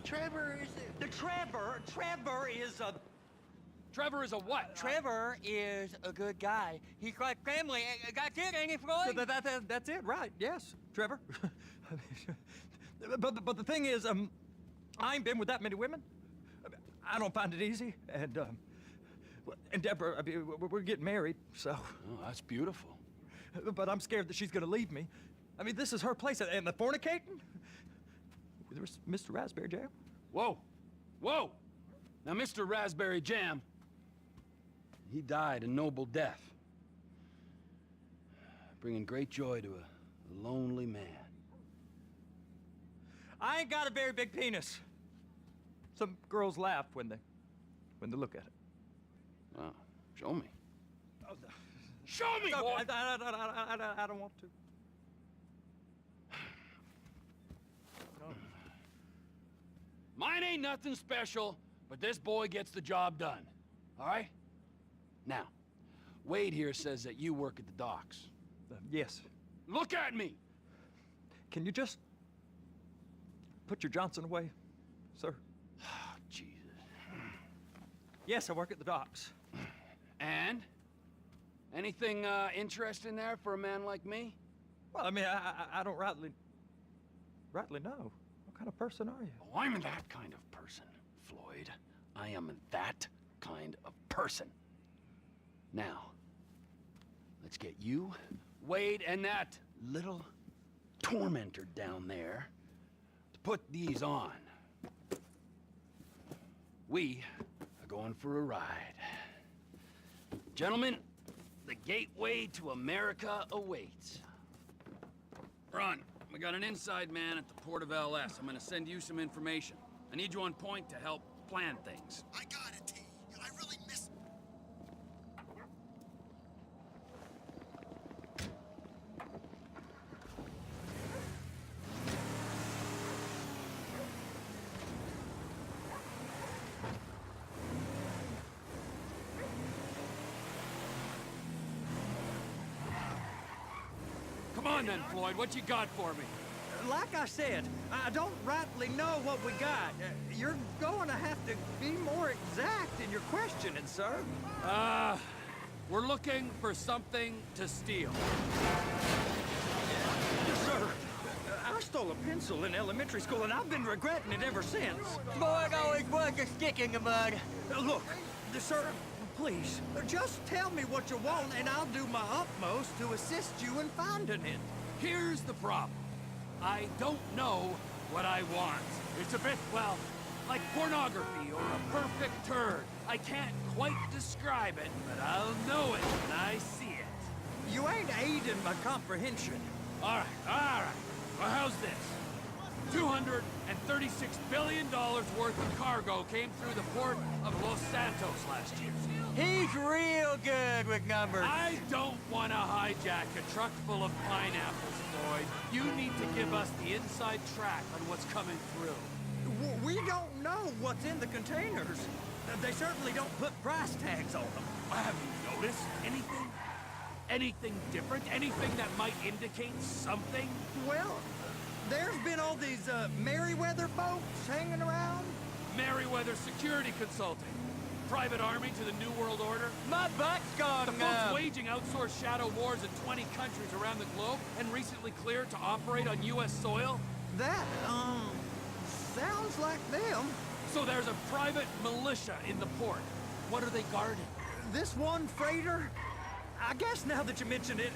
Trevor is a... Trevor is a... Trevor is a what? Trevor is a good guy. He's like family. That's it, ain't it, Floyd? That's it, right? Yes, Trevor. but the thing is, I ain't been with that many women. I don't find it easy, and Deborah, I mean, we're getting married, so. Oh, that's beautiful. But I'm scared that she's gonna leave me. I mean, this is her place, and the fornicating? There's Mr. Raspberry Jam. Whoa, whoa! Now, Mr. Raspberry Jam, he died a noble death, bringing great joy to a lonely man. I ain't got a very big penis. Some girls laugh when they look at it. Oh, show me. Oh, Show me, no, boy! I don't want to. No. Mine ain't nothing special, but this boy gets the job done. All right? Now, Wade here says that you work at the docks. Yes. Look at me! Can you just put your Johnson away, sir? Oh, Jesus. Yes, I work at the docks. And? Anything interesting there for a man like me? Well, I mean, I don't rightly know. What kind of person are you? Oh, I'm that kind of person, Floyd. I am that kind of person. Now, let's get you, Wade, and that little tormentor down there to put these on. We are going for a ride. Gentlemen, the gateway to America awaits. Ron, we got an inside man at the port of LS. I'm gonna send you some information. I need you on point to help plan things. I got it, T. I really miss... Come on then, Floyd, what you got for me? Like I said, I don't rightly know what we got. You're going to have to be more exact in your questioning, sir. We're looking for something to steal. Sir, I stole a pencil in elementary school, and I've been regretting it ever since. Boy, it always was a stick in the mud. Look, sir, please, just tell me what you want, and I'll do my utmost to assist you in finding it. Here's the problem. I don't know what I want. It's a bit, well, like pornography or a perfect turd. I can't quite describe it, but I'll know it when I see it. You ain't aiding my comprehension. All right. Well, how's this? $236 billion worth of cargo came through the port of Los Santos last year. He's real good with numbers. I don't want to hijack a truck full of pineapples, Floyd. You need to give us the inside track on what's coming through. We don't know what's in the containers. They certainly don't put price tags on them. Have you noticed anything? Anything different? Anything that might indicate something? Well, there's been all these Merryweather boats hanging around. Merryweather Security Consulting. Private army to the New World Order. My butt's gone The folks waging outsourced shadow wars in 20 countries around the globe and recently cleared to operate on U.S. soil. That, sounds like them. So there's a private militia in the port. What are they guarding? This one freighter, I guess now that you mention it,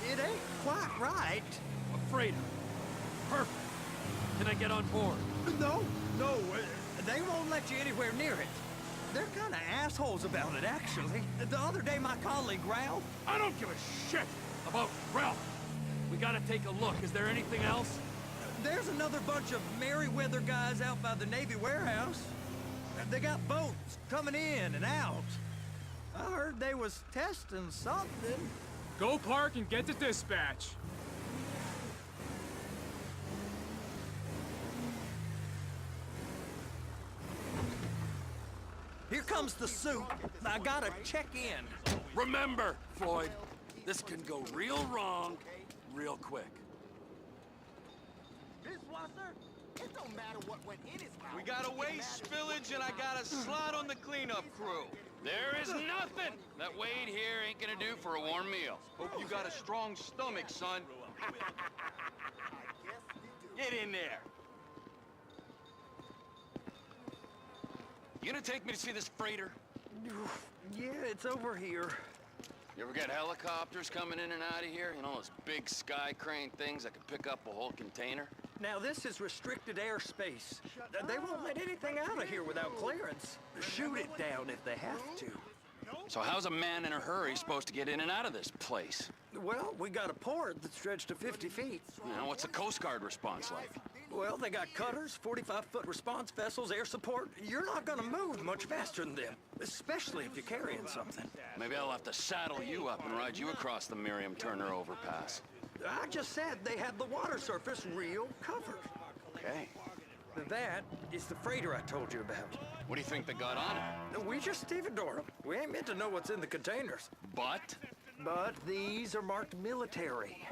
it ain't quite right. A freighter. Perfect. Can I get on board? No, they won't let you anywhere near it. They're kind of assholes about it, actually. The other day, my colleague, Ralph... I don't give a shit about Ralph. We gotta take a look. Is there anything else? There's another bunch of Merryweather guys out by the Navy warehouse. They got boats coming in and out. I heard they was testing something. Go park and get to dispatch. Here comes the suit. I gotta check in. Remember, Floyd, this can go real wrong real quick. Dishwasher? It don't matter what went in his mouth. We got a waste spillage and I got a slot on the cleanup crew. There is nothing that Wade here ain't gonna do for a warm meal. Hope you got a strong stomach, son. Get in there. You gonna take me to see this freighter? Yeah, it's over here. You ever get helicopters coming in and out of here? You know, those big sky crane things that can pick up a whole container? Now, this is restricted airspace. They won't let anything out of here without clearance. Shoot it down if they have to. So how's a man in a hurry supposed to get in and out of this place? Well, we got a port that stretched to 50 feet. Now, what's the Coast Guard response like? Well, they got cutters, 45-foot response vessels, air support. You're not gonna move much faster than them, especially if you're carrying something. Maybe I'll have to saddle you up and ride you across the Miriam Turner overpass. I just said they had the water surface real covered. Okay. That is the freighter I told you about. What do you think they got on it? We just stevedore them. We ain't meant to know what's in the containers. But? But these are marked military.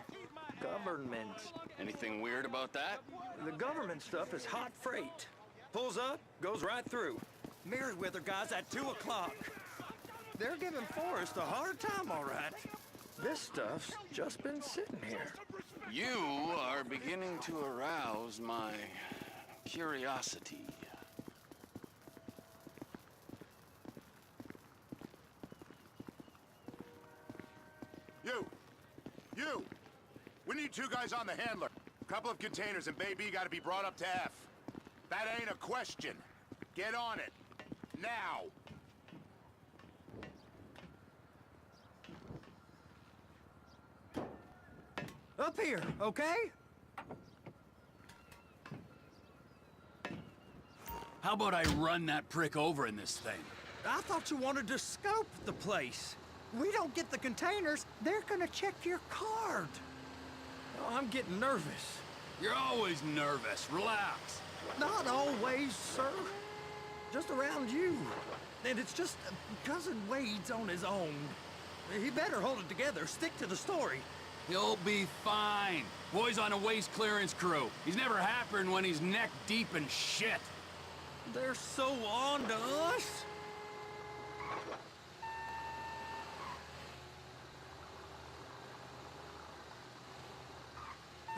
Government. Anything weird about that? The government stuff is hot freight. Pulls up, goes right through. Merryweather guys at 2 o'clock. They're giving Forrest a hard time, all right. This stuff's just been sitting here. You are beginning to arouse my curiosity. You! We need 2 guys on the handler. Couple of containers and Bay B gotta be brought up to F. That ain't a question. Get on it. Now! Up here, okay? How about I run that prick over in this thing? I thought you wanted to scope the place. We don't get the containers, they're gonna check your card. Oh, I'm getting nervous. You're always nervous. Relax. Not always, sir. Just around you. And it's just Cousin Wade's on his own. He better hold it together, stick to the story. He'll be fine. Boy's on a waste clearance crew. He's never happier than when he's neck deep in shit. They're so on to us.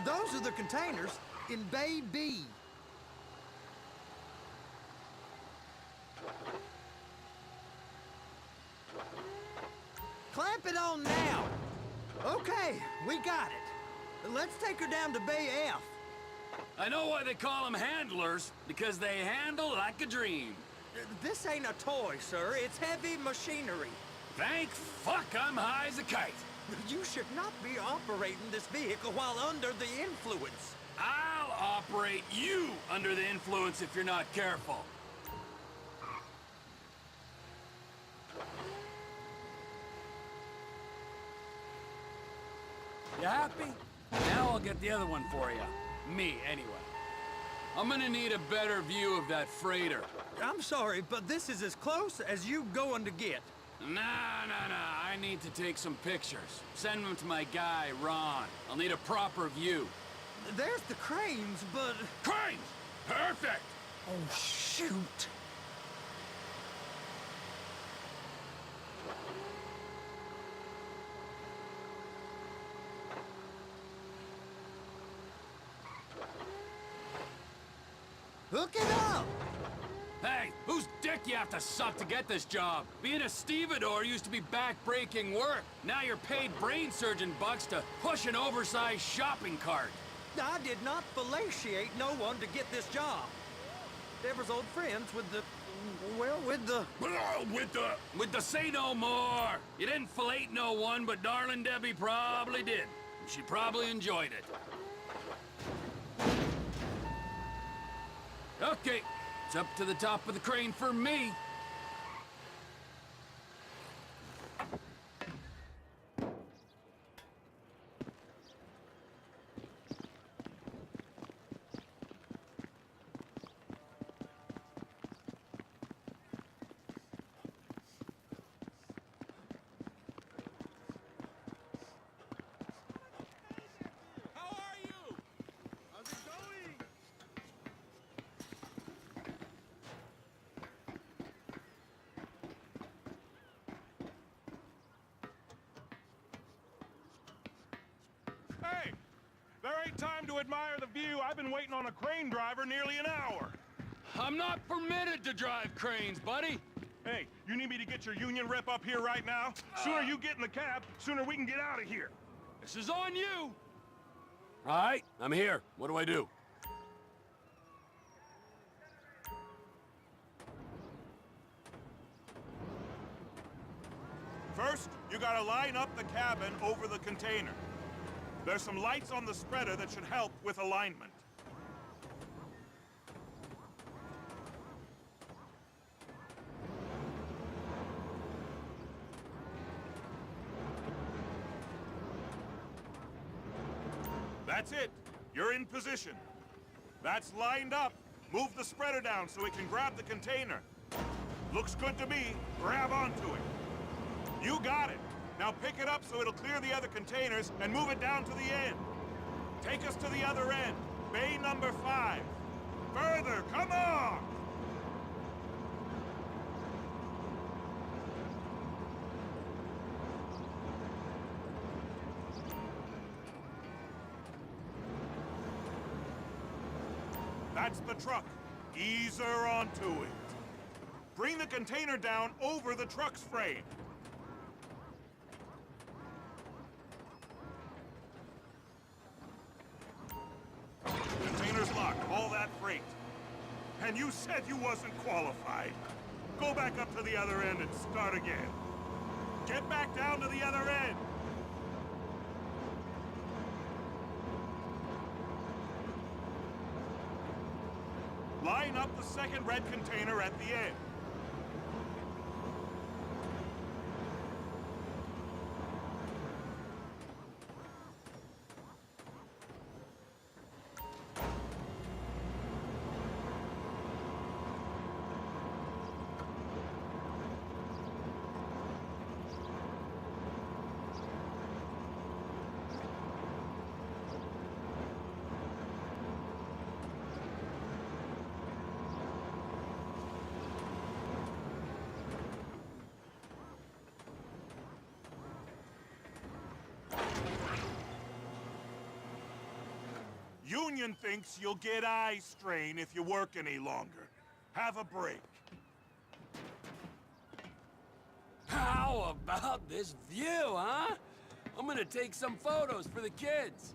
Those are the containers in Bay B. Clamp it on now. Okay, we got it. Let's take her down to Bay F. I know why they call them handlers, because they handle like a dream. This ain't a toy, sir. It's heavy machinery. Thank fuck I'm high as a kite. You should not be operating this vehicle while under the influence. I'll operate you under the influence if you're not careful. You happy? Now I'll get the other one for you. Me, anyway. I'm gonna need a better view of that freighter. I'm sorry, but this is as close as you going to get. Nah. I need to take some pictures. Send them to my guy, Ron. I'll need a proper view. There's the cranes, but... Cranes! Perfect! Oh, shoot. Hook it up! Hey, whose dick you have to suck to get this job? Being a stevedore used to be back-breaking work. Now you're paid brain surgeon bucks to push an oversized shopping cart. I did not fellatiate no one to get this job. Deborah's old friends with the... well, with the... With the say no more. You didn't fillet no one, but darling Debbie probably did. She probably enjoyed it. Okay, it's up to the top of the crane for me. right time to admire the view. I've been waiting on a crane driver nearly an hour. I'm not permitted to drive cranes, buddy. Hey, you need me to get your union rep up here right now? Sooner you get in the cab, sooner we can get out of here. This is on you. All right, I'm here. What do I do? First, you gotta line up the cabin over the container. There's some lights on the spreader that should help with alignment. That's it. You're in position. That's lined up. Move the spreader down so it can grab the container. Looks good to me. Grab onto it. You got it. Now pick it up so it'll clear the other containers and move it down to the end. Take us to the other end. Bay number 5. Further, come on! That's the truck. Ease her onto it. Bring the container down over the truck's frame. Container's locked, all that freight. And you said you wasn't qualified. Go back up to the other end and start again. Get back down to the other end. Line up the second red container at the end. Union thinks you'll get eye strain if you work any longer. Have a break. How about this view, huh? I'm gonna take some photos for the kids.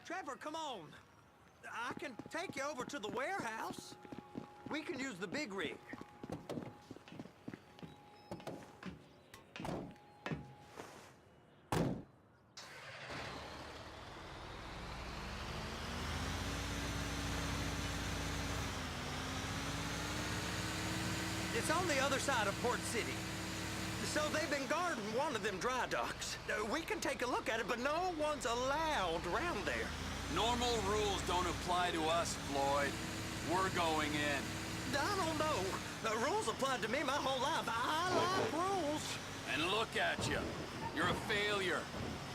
Trevor, come on. I can take you over to the warehouse. We can use the big rig. It's on the other side of Port City. So they've been guarding one of them dry docks. We can take a look at it, but no one's allowed around there. Normal rules don't apply to us, Floyd. We're going in. I don't know. The rules applied to me my whole life. I like rules. And look at you. You're a failure.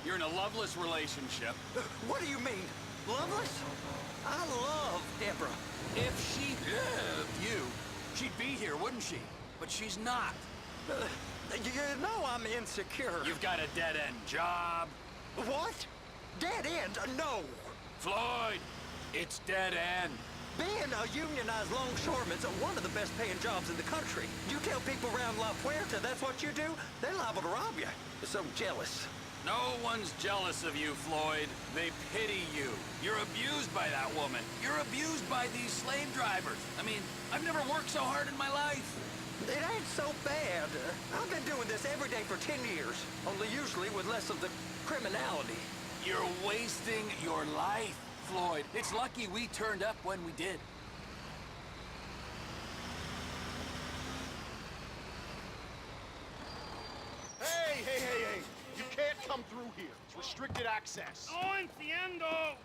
You're in a loveless relationship. What do you mean? Loveless? I love Deborah. If she loved you, she'd be here, wouldn't she? But she's not. You know I'm insecure. You've got a dead-end job. What? Dead end? No. Floyd, it's dead end. Being a unionized longshoreman's one of the best paying jobs in the country. You tell people around La Puerta that's what you do, they're liable to rob you. They're so jealous. No one's jealous of you, Floyd. They pity you. You're abused by that woman. You're abused by these slave drivers. I mean, I've never worked so hard in my life. It ain't so bad. I've been doing this every day for 10 years, only usually with less of the criminality. You're wasting your life, Floyd. It's lucky we turned up when we did. Hey! You can't come through here. It's restricted access. No entiendo.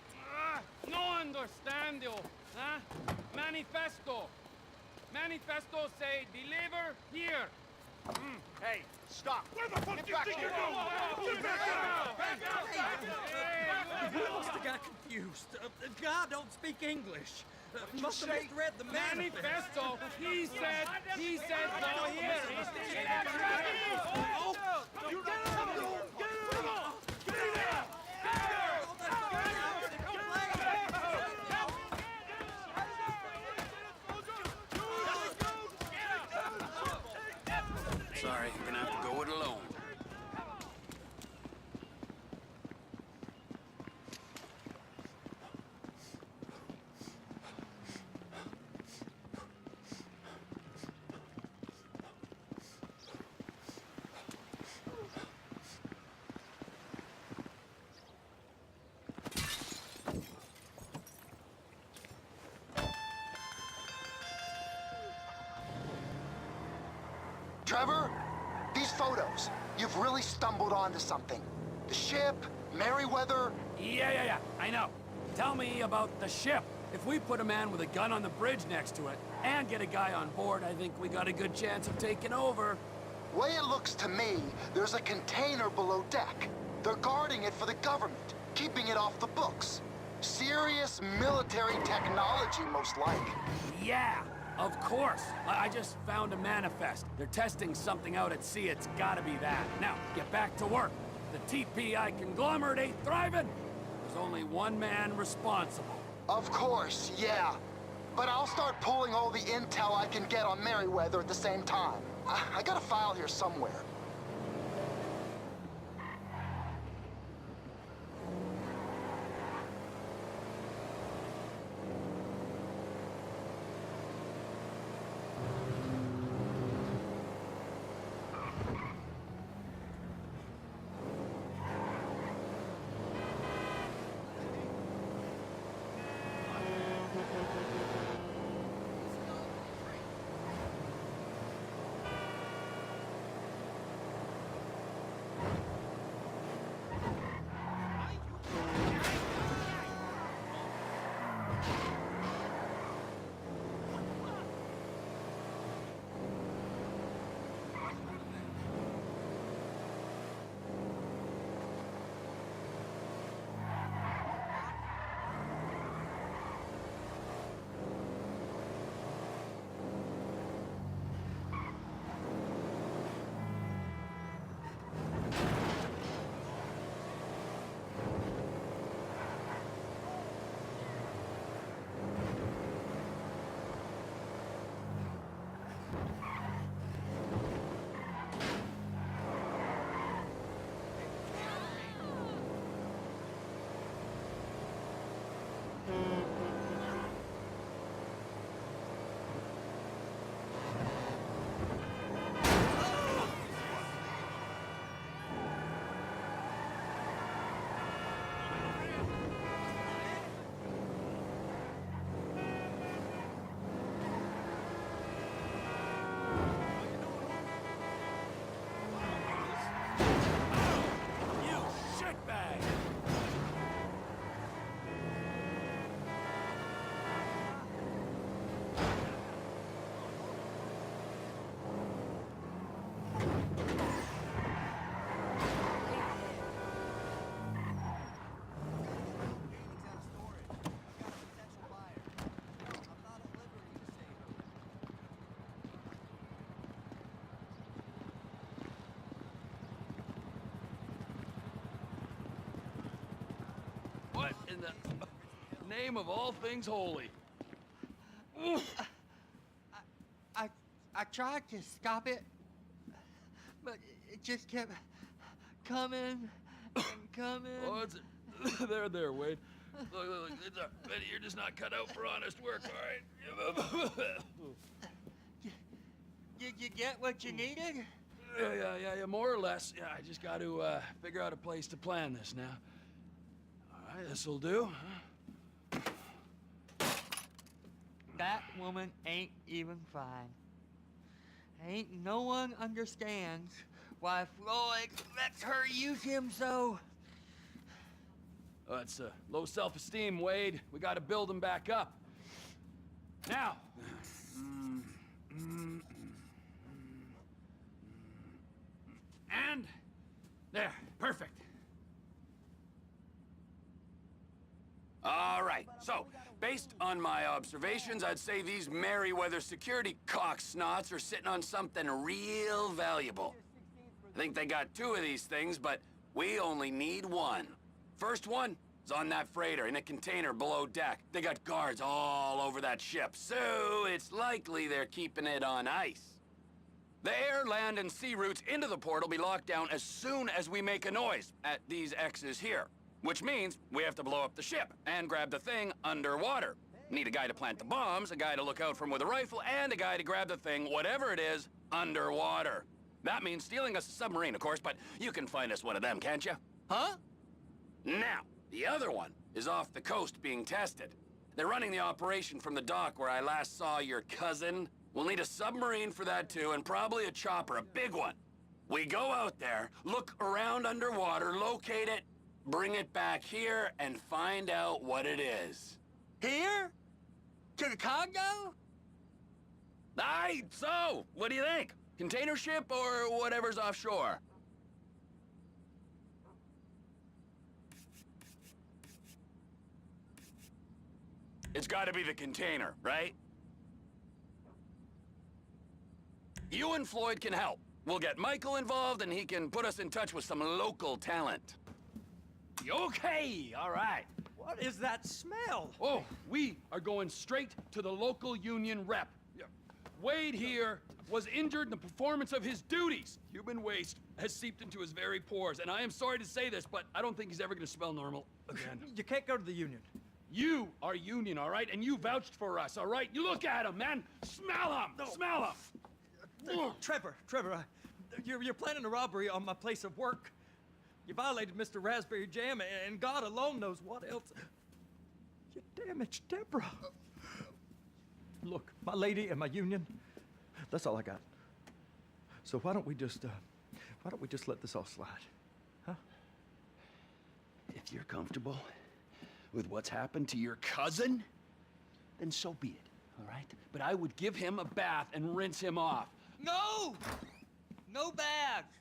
No understando. Huh? Manifesto. Manifesto say deliver here. Hey, stop. Where the fuck Get do you back think here. you're going? Get back He must have got confused. God don't speak English. Must have say? misread the manifesto. Manifesto. He said no here. Sorry, you're gonna have to go it alone. Trevor, these photos. You've really stumbled onto something. The ship, Merryweather. Yeah, I know. Tell me about the ship. If we put a man with a gun on the bridge next to it and get a guy on board, I think we got a good chance of taking over. Way it looks to me, there's a container below deck. They're guarding it for the government, keeping it off the books. Serious military technology, most like. Yeah, of course. I just found a manifest. They're testing something out at sea. It's gotta be that. Now, get back to work. The TPI conglomerate ain't thriving. There's only one man responsible. Of course, yeah. But I'll start pulling all the intel I can get on Merryweather at the same time. I got a file here somewhere. What in the name of all things holy? I tried to stop it, but it just kept coming and coming. Oh, it's there, Wade. Look, Betty, you're just not cut out for honest work, all right? Did you get what you needed? Yeah, more or less. Yeah, I just got to figure out a place to plan this now. All right, this'll do. That woman ain't even fine. Ain't no one understands why Floyd lets her use him so. It's low self-esteem, Wade. We got to build him back up. Now. And there, perfect. All right, so, based on my observations, I'd say these Merryweather security cocksnots are sitting on something real valuable. I think they got 2 of these things, but we only need 1. First one is on that freighter in a container below deck. They got guards all over that ship, so it's likely they're keeping it on ice. The air, land, and sea routes into the port will be locked down as soon as we make a noise at these X's here. Which means we have to blow up the ship and grab the thing underwater. Need a guy to plant the bombs, a guy to look out for 'em with a rifle, and a guy to grab the thing, whatever it is, underwater. That means stealing us a submarine, of course, but you can find us one of them, can't you? Huh? Now, the other one is off the coast being tested. They're running the operation from the dock where I last saw your cousin. We'll need a submarine for that too, and probably a chopper, a big one. We go out there, look around underwater, locate it, bring it back here, and find out what it is. Here? To the Congo? Aye, so, what do you think? Container ship or whatever's offshore? It's gotta be the container, right? You and Floyd can help. We'll get Michael involved and he can put us in touch with some local talent. Okay, all right. What is that smell? Oh, we are going straight to the local union rep. Wade here was injured in the performance of his duties. Human waste has seeped into his very pores, and I am sorry to say this, but I don't think he's ever gonna smell normal again. You can't go to the union. You are union, all right? And you vouched for us, all right? You look at him, man. Smell him. No. Smell him. Trevor, you're planning a robbery on my place of work. You violated Mr. Raspberry Jam, and God alone knows what else. You damaged Deborah. Look, my lady and my union, that's all I got. So why don't we just let this all slide, huh? If you're comfortable with what's happened to your cousin, then so be it, all right? But I would give him a bath and rinse him off. No! No bags!